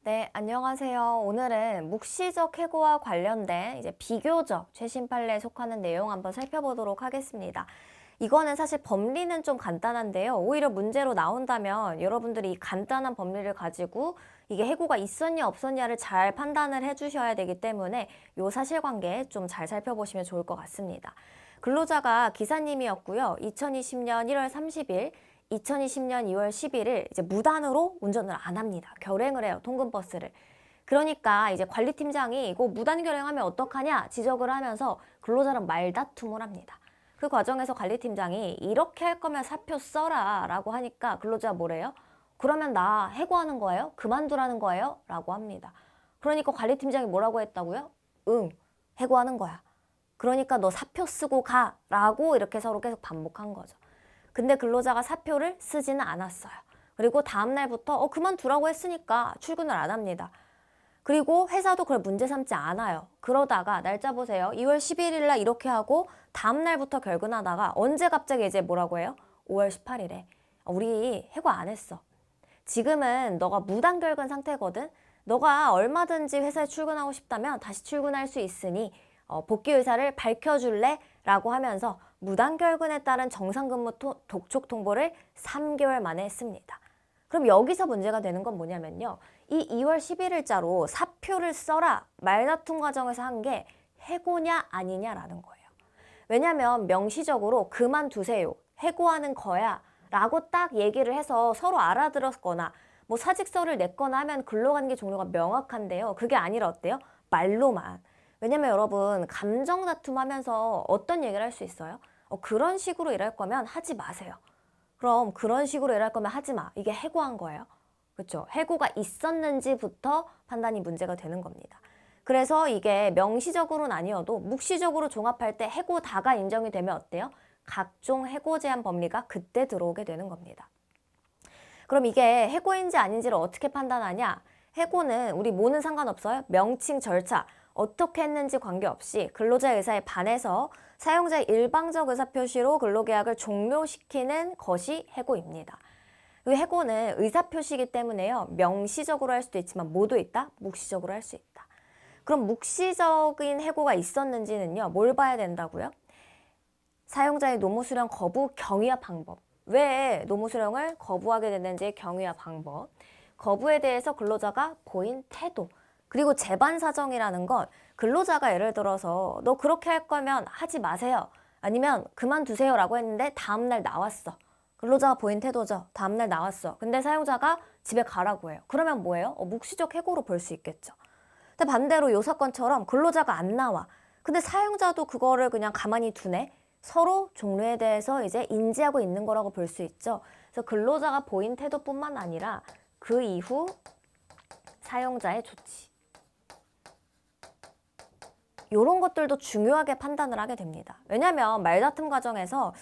네, 안녕하세요. 오늘은 묵시적 해고와 관련된 비교적 최신 판례에 속하는 내용 한번 살펴보도록 하겠습니다. 이거는 사실 법리는 좀 간단한데요. 오히려 문제로 나온다면 여러분들이 이 간단한 법리를 가지고 이게 해고가 있었냐 없었냐를 잘 판단을 해주셔야 되기 때문에 이 사실관계 좀 잘 살펴보시면 좋을 것 같습니다. 근로자가 기사님이었고요. 2020년 1월 30일 2020년 2월 11일 이제 무단으로 운전을 안 합니다. 결행을 해요. 통근버스를. 그러니까 이제 관리팀장이 이거 무단 결행하면 어떡하냐 지적을 하면서 근로자랑 말다툼을 합니다. 그 과정에서 관리팀장이 이렇게 할 거면 사표 써라 라고 하니까 근로자가 뭐래요? 그러면 나 해고하는 거예요? 그만두라는 거예요? 라고 합니다. 그러니까 관리팀장이 뭐라고 했다고요? 응, 해고하는 거야. 그러니까 너 사표 쓰고 가 라고 이렇게 서로 계속 반복한 거죠. 근데 근로자가 사표를 쓰지는 않았어요. 그리고 다음 날부터 그만두라고 했으니까 출근을 안 합니다. 그리고 회사도 그걸 문제 삼지 않아요. 그러다가 날짜 보세요. 2월 11일 날 이렇게 하고 다음 날부터 결근하다가 언제 갑자기 이제 뭐라고 해요? 5월 18일에 우리 해고 안 했어. 지금은 너가 무단 결근 상태거든. 너가 얼마든지 회사에 출근하고 싶다면 다시 출근할 수 있으니 복귀 의사를 밝혀줄래? 라고 하면서 무단 결근에 따른 정상근무 독촉 통보를 3개월 만에 했습니다. 그럼 여기서 문제가 되는 건 뭐냐면요. 이 2월 11일자로 사표를 써라 말다툼 과정에서 한 게 해고냐 아니냐라는 거예요. 왜냐면 명시적으로 그만두세요. 해고하는 거야. 라고 딱 얘기를 해서 서로 알아들었거나 뭐 사직서를 냈거나 하면 근로관계 종료가 명확한데요. 그게 아니라 어때요? 말로만. 왜냐면 여러분 감정 다툼하면서 어떤 얘기를 할 수 있어요? 그런 식으로 일할 거면 하지 마세요. 그럼 그런 식으로 일할 거면 하지 마. 이게 해고한 거예요. 그렇죠? 해고가 있었는지부터 판단이 문제가 되는 겁니다. 그래서 이게 명시적으로는 아니어도 묵시적으로 종합할 때 해고다가 인정이 되면 어때요? 각종 해고 제한 법리가 그때 들어오게 되는 겁니다. 그럼 이게 해고인지 아닌지를 어떻게 판단하냐? 해고는 우리 뭐는 상관없어요. 명칭 절차 어떻게 했는지 관계없이 근로자의 의사에 반해서 사용자의 일방적 의사표시로 근로계약을 종료시키는 것이 해고입니다. 그 해고는 의사표시이기 때문에요. 명시적으로 할 수도 있지만 뭐도 있다? 묵시적으로 할 수 있다. 그럼 묵시적인 해고가 있었는지는요. 뭘 봐야 된다고요? 사용자의 노무수령 거부 경위와 방법. 왜 노무수령을 거부하게 됐는지 경위와 방법. 거부에 대해서 근로자가 보인 태도. 그리고 재반 사정이라는 건 근로자가 예를 들어서 너 그렇게 할 거면 하지 마세요. 아니면 그만두세요 라고 했는데 다음날 나왔어. 근로자가 보인 태도죠. 다음날 나왔어. 근데 사용자가 집에 가라고 해요. 그러면 뭐예요? 묵시적 해고로 볼 수 있겠죠. 근데 반대로 요 사건처럼 근로자가 안 나와. 근데 사용자도 그거를 그냥 가만히 두네. 서로 종류에 대해서 이제 인지하고 있는 거라고 볼 수 있죠. 그래서 근로자가 보인 태도뿐만 아니라 그 이후 사용자의 조치. 이런 것들도 중요하게 판단을 하게 됩니다. 왜냐하면 말다툼 과정에서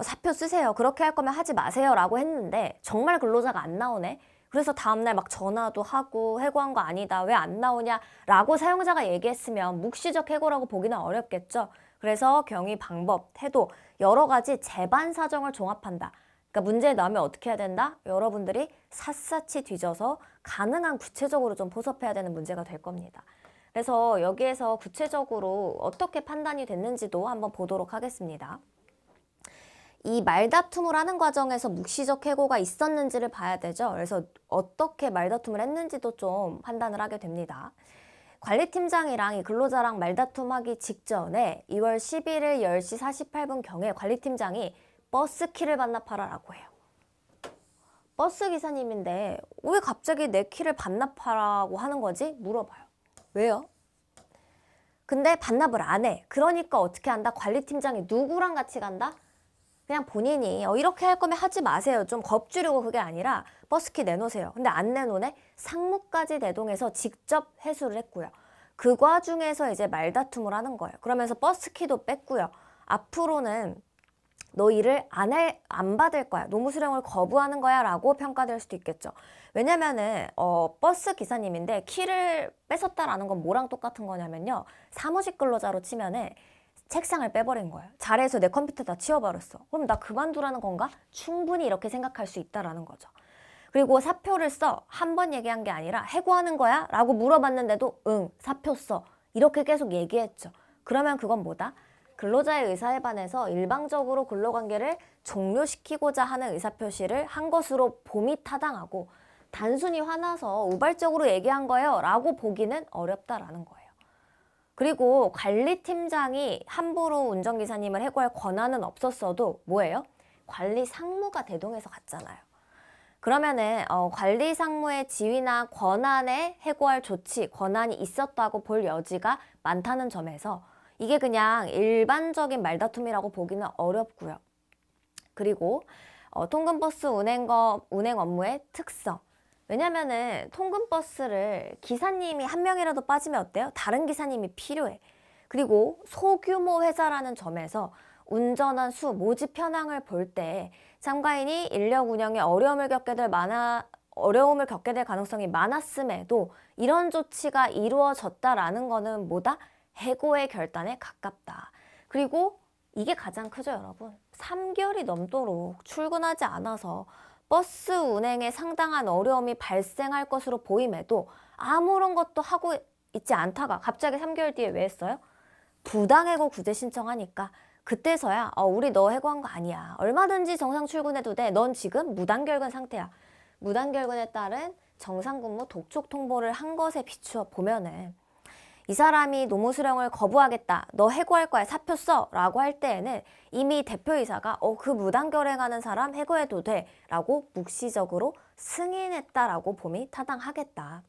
사표 쓰세요. 그렇게 할 거면 하지 마세요. 라고 했는데 정말 근로자가 안 나오네. 그래서 다음날 막 전화도 하고 해고한 거 아니다. 왜 안 나오냐? 라고 사용자가 얘기했으면 묵시적 해고라고 보기는 어렵겠죠. 그래서 경위, 방법, 태도 여러 가지 재반 사정을 종합한다. 그러니까 문제에 나오면 어떻게 해야 된다? 여러분들이 샅샅이 뒤져서 가능한 구체적으로 좀 포섭해야 되는 문제가 될 겁니다. 그래서 여기에서 구체적으로 어떻게 판단이 됐는지도 한번 보도록 하겠습니다. 이 말다툼을 하는 과정에서 묵시적 해고가 있었는지를 봐야 되죠. 그래서 어떻게 말다툼을 했는지도 좀 판단을 하게 됩니다. 관리팀장이랑 이 근로자랑 말다툼하기 직전에 2월 11일 10시 48분경에 관리팀장이 버스키를 반납하라라고 해요. 버스 기사님인데 왜 갑자기 내 키를 반납하라고 하는 거지? 물어봐요. 왜요? 근데 반납을 안 해. 그러니까 어떻게 한다? 관리팀장이 누구랑 같이 간다? 그냥 본인이 이렇게 할 거면 하지 마세요. 좀 겁주려고 그게 아니라 버스키 내놓으세요. 근데 안 내놓네? 상무까지 대동해서 직접 회수를 했고요. 그 과중에서 이제 말다툼을 하는 거예요. 그러면서 버스키도 뺐고요. 앞으로는 너 일을 안 받을 거야. 노무수령을 거부하는 거야 라고 평가될 수도 있겠죠. 왜냐면은 버스 기사님인데 키를 뺏었다라는 건 뭐랑 똑같은 거냐면요. 사무직 근로자로 치면은 책상을 빼버린 거예요. 자리에서 내 컴퓨터 다 치워버렸어. 그럼 나 그만두라는 건가? 충분히 이렇게 생각할 수 있다라는 거죠. 그리고 사표를 써. 한 번 얘기한 게 아니라 해고하는 거야? 라고 물어봤는데도 응, 사표 써. 이렇게 계속 얘기했죠. 그러면 그건 뭐다? 근로자의 의사에 반해서 일방적으로 근로관계를 종료시키고자 하는 의사표시를 한 것으로 봄이 타당하고 단순히 화나서 우발적으로 얘기한 거예요 라고 보기는 어렵다라는 거예요. 그리고 관리팀장이 함부로 운전기사님을 해고할 권한은 없었어도 뭐예요? 관리 상무가 대동해서 갔잖아요. 그러면은 관리 상무의 지위나 권한에 해고할 조치, 권한이 있었다고 볼 여지가 많다는 점에서 이게 그냥 일반적인 말다툼이라고 보기는 어렵고요. 그리고 통근버스 운행 업무의 특성. 왜냐면은 통근버스를 기사님이 한 명이라도 빠지면 어때요? 다른 기사님이 필요해. 그리고 소규모 회사라는 점에서 운전원 수, 모집 현황을 볼 때 참가인이 인력 운영에 어려움을 겪게 될 가능성이 많았음에도 이런 조치가 이루어졌다라는 거는 뭐다? 해고의 결단에 가깝다. 그리고 이게 가장 크죠, 여러분. 3개월이 넘도록 출근하지 않아서 버스 운행에 상당한 어려움이 발생할 것으로 보임에도 아무런 것도 하고 있지 않다가 갑자기 3개월 뒤에 왜 했어요? 부당해고 구제 신청하니까 그때서야 우리 너 해고한 거 아니야. 얼마든지 정상 출근해도 돼. 넌 지금 무단결근 상태야. 무단결근에 따른 정상근무 독촉 통보를 한 것에 비추어 보면은 이 사람이 노무 수령을 거부하겠다. 너 해고할 거야. 사표 써. 라고 할 때에는 이미 대표이사가 그 무단결행하는 사람 해고해도 돼. 라고 묵시적으로 승인했다라고 봄이 타당하겠다.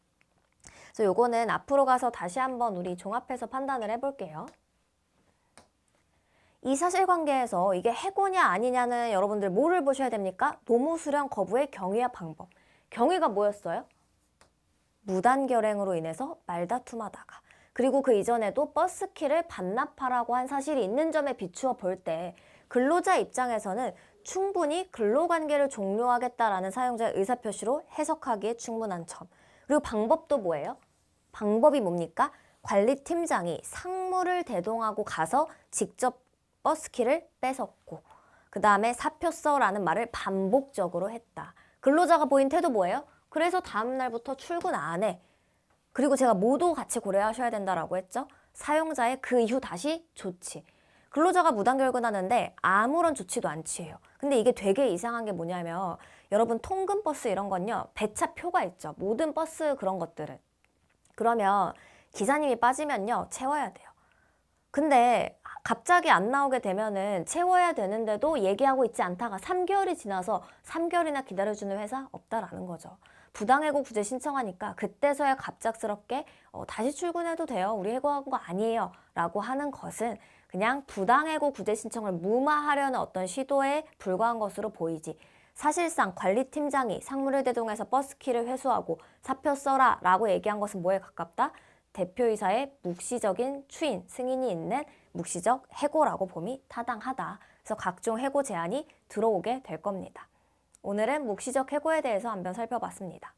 그래서 요거는 앞으로 가서 다시 한번 우리 종합해서 판단을 해볼게요. 이 사실관계에서 이게 해고냐 아니냐는 여러분들 뭐를 보셔야 됩니까? 노무 수령 거부의 경위와 방법. 경위가 뭐였어요? 무단결행으로 인해서 말다툼하다가 그리고 그 이전에도 버스키를 반납하라고 한 사실이 있는 점에 비추어 볼 때 근로자 입장에서는 충분히 근로관계를 종료하겠다라는 사용자의 의사표시로 해석하기에 충분한 점. 그리고 방법도 뭐예요? 방법이 뭡니까? 관리팀장이 상무를 대동하고 가서 직접 버스키를 뺏었고 그 다음에 사표 써라는 말을 반복적으로 했다. 근로자가 보인 태도 뭐예요? 그래서 다음 날부터 출근 안 해. 그리고 제가 모두 같이 고려하셔야 된다라고 했죠. 사용자의 그 이후 다시 조치. 근로자가 무단결근하는데 아무런 조치도 안 취해요. 근데 이게 되게 이상한 게 뭐냐면 여러분 통근버스 이런 건요. 배차표가 있죠. 모든 버스 그런 것들은. 그러면 기사님이 빠지면요. 채워야 돼요. 근데 갑자기 안 나오게 되면은 채워야 되는데도 얘기하고 있지 않다가 3개월이 지나서 3개월이나 기다려주는 회사 없다라는 거죠. 부당해고 구제 신청하니까 그때서야 갑작스럽게 다시 출근해도 돼요. 우리 해고한 거 아니에요. 라고 하는 것은 그냥 부당해고 구제 신청을 무마하려는 어떤 시도에 불과한 것으로 보이지. 사실상 관리팀장이 상무를 대동해서 버스키를 회수하고 사표 써라 라고 얘기한 것은 뭐에 가깝다? 대표이사의 묵시적인 추인, 승인이 있는 묵시적 해고라고 봄이 타당하다. 그래서 각종 해고 제한이 들어오게 될 겁니다. 오늘은 묵시적 해고에 대해서 한번 살펴봤습니다.